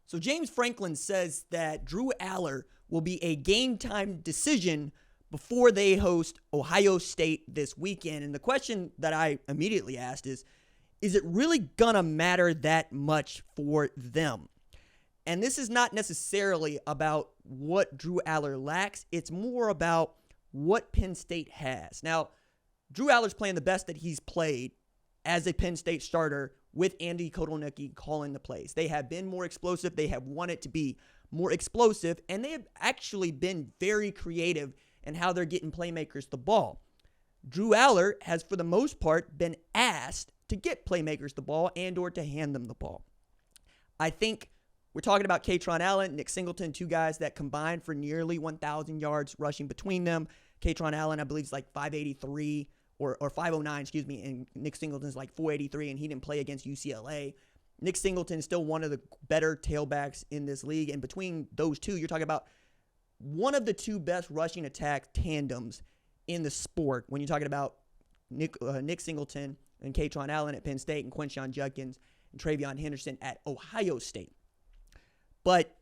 So James Franklin says that Drew Allar will be a game-time decision before they host Ohio State this weekend. And the question that I immediately asked is it really going to matter that much for them? And this is not necessarily about what Drew Allar lacks. It's more about what Penn State has. Now, Drew Allar's playing the best that he's played as a Penn State starter with Andy Kotelnicki calling the plays. They have been more explosive. They have wanted to be more explosive, and they have actually been very creative in how they're getting playmakers the ball. Drew Allar has, for the most part, been asked to get playmakers the ball and or to hand them the ball. I think we're talking about Kaytron Allen, Nick Singleton, two guys that combined for nearly 1,000 yards rushing between them. Kaytron Allen, I believe, is like 583 or 509, excuse me, and Nick Singleton's like 483, and he didn't play against UCLA. Nick Singleton is still one of the better tailbacks in this league, and between those two, you're talking about one of the two best rushing attack tandems in the sport when you're talking about Nick Singleton and Kaytron Allen at Penn State and Quinshon Judkins and Travion Henderson at Ohio State. But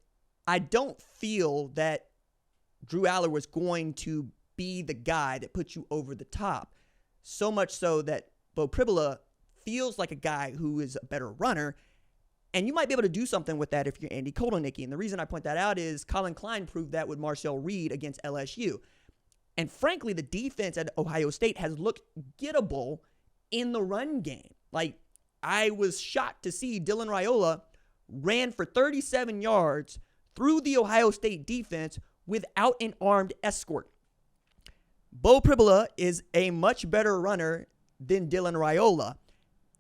I don't feel that Drew Allar was going to be the guy that puts you over the top. So much so that Bo Pribula feels like a guy who is a better runner, and you might be able to do something with that if you're Andy Kotelnicki. And the reason I point that out is Colin Klein proved that with Marcel Reed against LSU. And frankly, the defense at Ohio State has looked gettable in the run game. Like, I was shocked to see Dylan Raiola ran for 37 yards through the Ohio State defense without an armed escort. Bo Pribula is a much better runner than Dylan Raiola,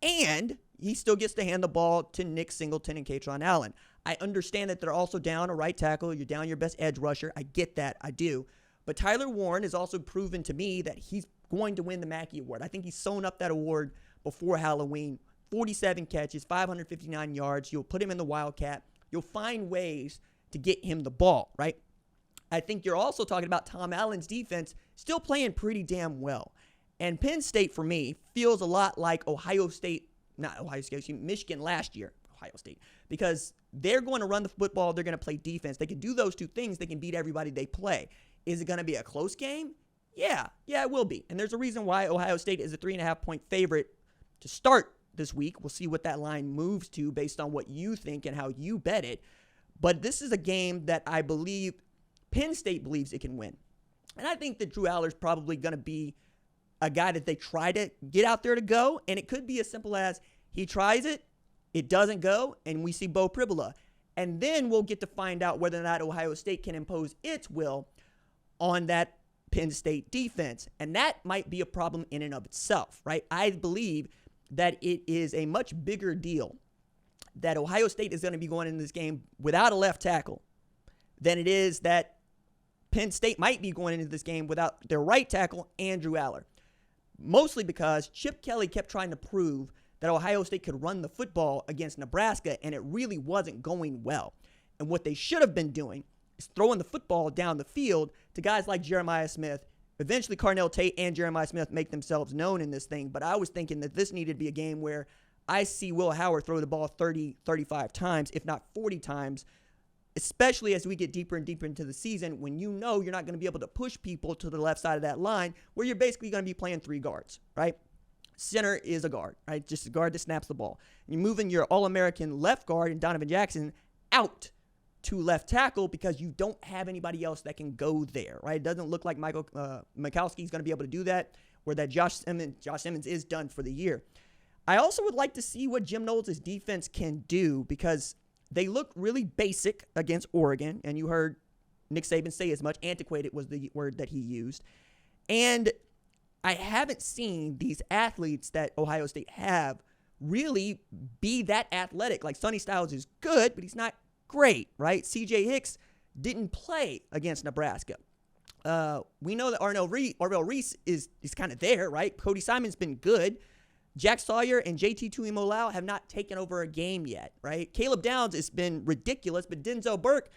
and he still gets to hand the ball to Nick Singleton and Kaytron Allen. I understand that they're also down a right tackle. You're down your best edge rusher. I get that. I do. But Tyler Warren has also proven to me that he's going to win the Mackey Award. I think he's sewn up that award before Halloween. 47 catches, 559 yards. You'll put him in the Wildcat. You'll find ways to get him the ball, right? I think you're also talking about Tom Allen's defense still playing pretty damn well. And Penn State, for me, feels a lot like Michigan last year, Ohio State, because they're going to run the football. They're going to play defense. They can do those two things. They can beat everybody they play. Is it going to be a close game? Yeah, it will be. And there's a reason why Ohio State is a 3.5-point favorite to start this week. We'll see what that line moves to based on what you think and how you bet it. But this is a game that I believe Penn State believes it can win. And I think that Drew Allar is probably going to be a guy that they try to get out there to go. And it could be as simple as he tries it, it doesn't go, and we see Bo Pribula. And then we'll get to find out whether or not Ohio State can impose its will on that Penn State defense. And that might be a problem in and of itself, right? I believe that it is a much bigger deal that Ohio State is going to be going into this game without a left tackle than it is that Penn State might be going into this game without their right tackle, Drew Allar. Mostly because Chip Kelly kept trying to prove that Ohio State could run the football against Nebraska, and it really wasn't going well. And what they should have been doing is throwing the football down the field to guys like Jeremiah Smith. Eventually, Carnell Tate and Jeremiah Smith make themselves known in this thing, but I was thinking that this needed to be a game where I see Will Howard throw the ball 30, 35 times, if not 40 times, especially as we get deeper and deeper into the season when you know you're not going to be able to push people to the left side of that line where you're basically going to be playing three guards, right? Center is a guard, right? Just a guard that snaps the ball. You're moving your All-American left guard and Donovan Jackson out to left tackle because you don't have anybody else that can go there, right? It doesn't look like Michael Mikowski is going to be able to do that, or that Josh Simmons is done for the year. I also would like to see what Jim Knowles' defense can do because they look really basic against Oregon, and you heard Nick Saban say as much. Antiquated was the word that he used. And I haven't seen these athletes that Ohio State have really be that athletic. Like Sonny Styles is good, but he's not great, right? C.J. Hicks didn't play against Nebraska. We know that Arvell Reese is kind of there, right? Cody Simon's been good. Jack Sawyer and JT Tuimoloau have not taken over a game yet, right? Caleb Downs has been ridiculous, but Denzel Burke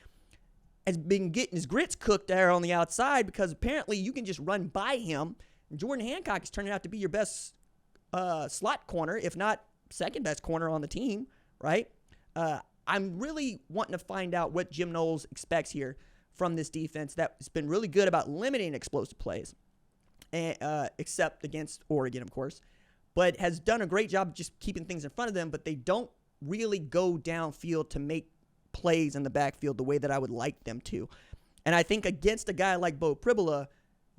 has been getting his grits cooked there on the outside because apparently you can just run by him. And Jordan Hancock is turning out to be your best slot corner, if not second best corner on the team, right? I'm really wanting to find out what Jim Knowles expects here from this defense that's been really good about limiting explosive plays, except against Oregon, of course, but has done a great job just keeping things in front of them, but they don't really go downfield to make plays in the backfield the way that I would like them to. And I think against a guy like Bo Pribula,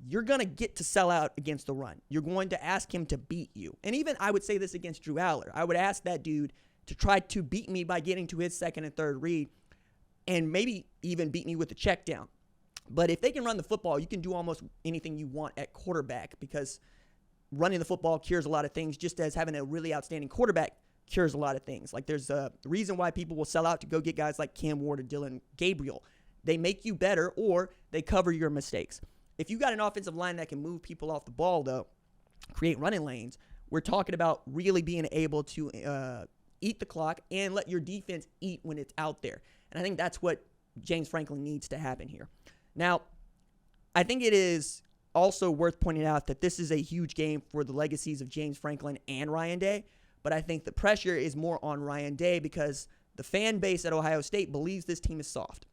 you're going to get to sell out against the run. You're going to ask him to beat you. And even I would say this against Drew Allar. I would ask that dude to try to beat me by getting to his second and third read and maybe even beat me with a check down. But if they can run the football, you can do almost anything you want at quarterback, because running the football cures a lot of things, just as having a really outstanding quarterback cures a lot of things. Like, there's a reason why people will sell out to go get guys like Cam Ward or Dylan Gabriel. They make you better, or they cover your mistakes. If you got an offensive line that can move people off the ball, though, create running lanes, we're talking about really being able to eat the clock and let your defense eat when it's out there. And I think that's what James Franklin needs to happen here. Now, I think it is also worth pointing out that this is a huge game for the legacies of James Franklin and Ryan Day. But I think the pressure is more on Ryan Day because the fan base at Ohio State believes this team is soft.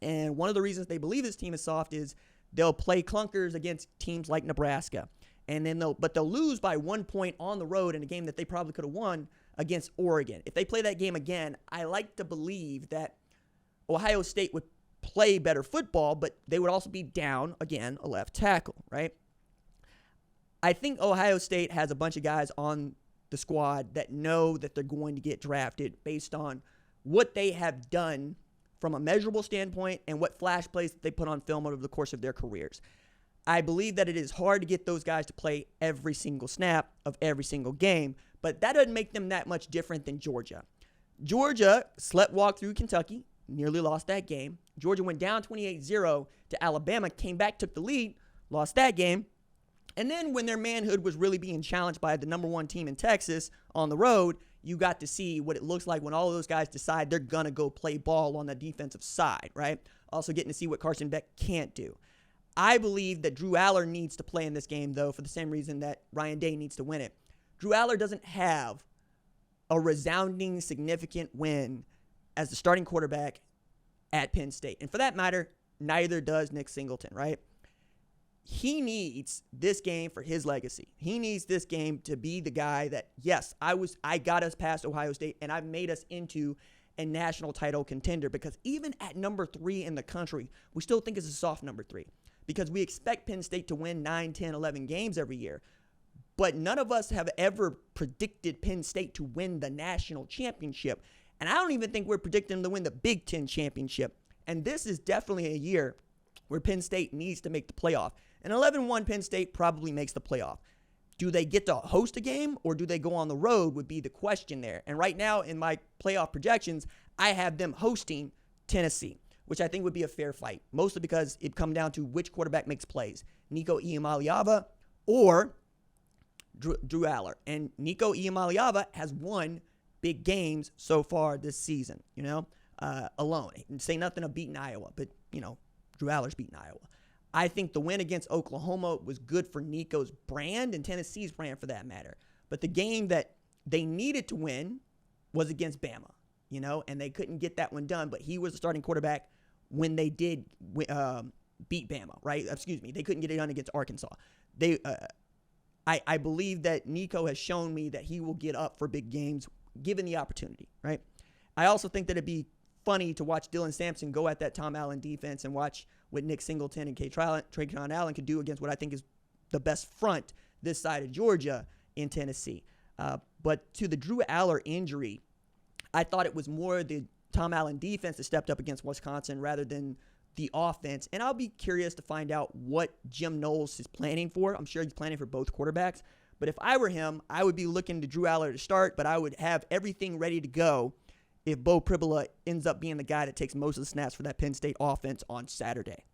And one of the reasons they believe this team is soft is they'll play clunkers against teams like Nebraska. And then they'll lose by 1 point on the road in a game that they probably could have won against Oregon. If they play that game again, I like to believe that Ohio State would play better football, but they would also be down, again, a left tackle, right? I think Ohio State has a bunch of guys on the squad that know that they're going to get drafted based on what they have done from a measurable standpoint and what flash plays that they put on film over the course of their careers. I believe that it is hard to get those guys to play every single snap of every single game, but that doesn't make them that much different than Georgia. Georgia sleptwalked through Kentucky, nearly lost that game. Georgia went down 28-0 to Alabama, came back, took the lead, lost that game. And then when their manhood was really being challenged by the number one team in Texas on the road, you got to see what it looks like when all of those guys decide they're going to go play ball on the defensive side, right? Also getting to see what Carson Beck can't do. I believe that Drew Allar needs to play in this game, though, for the same reason that Ryan Day needs to win it. Drew Allar doesn't have a resounding, significant win as the starting quarterback at Penn State. And for that matter, neither does Nick Singleton, right? He needs this game for his legacy. He needs this game to be the guy that, yes, I got us past Ohio State and I've made us into a national title contender, because even at number 3 in the country, we still think it's a soft number 3 because we expect Penn State to win 9, 10, 11 games every year. But none of us have ever predicted Penn State to win the national championship. And I don't even think we're predicting them to win the Big Ten championship. And this is definitely a year where Penn State needs to make the playoff. An 11-1 Penn State probably makes the playoff. Do they get to host a game or do they go on the road would be the question there. And right now in my playoff projections, I have them hosting Tennessee, which I think would be a fair fight, mostly because it comes down to which quarterback makes plays, Nico Iamaleava or Drew Allar. And Nico Iamaleava has won big games so far this season, alone. And say nothing of beating Iowa, but, Drew Allar's beaten Iowa. I think the win against Oklahoma was good for Nico's brand and Tennessee's brand for that matter. But the game that they needed to win was against Bama, and they couldn't get that one done. But he was the starting quarterback when they did beat Bama, right? Excuse me. They couldn't get it done against Arkansas. I believe that Nico has shown me that he will get up for big games given the opportunity, right? I also think that it'd be funny to watch Dylan Sampson go at that Tom Allen defense and watch what Nick Singleton and Traquan Allen could do against what I think is the best front this side of Georgia in Tennessee. But to the Drew Allar injury, I thought it was more the Tom Allen defense that stepped up against Wisconsin rather than the offense. And I'll be curious to find out what Jim Knowles is planning for. I'm sure he's planning for both quarterbacks. But if I were him, I would be looking to Drew Allar to start, but I would have everything ready to go if Bo Pribula ends up being the guy that takes most of the snaps for that Penn State offense on Saturday.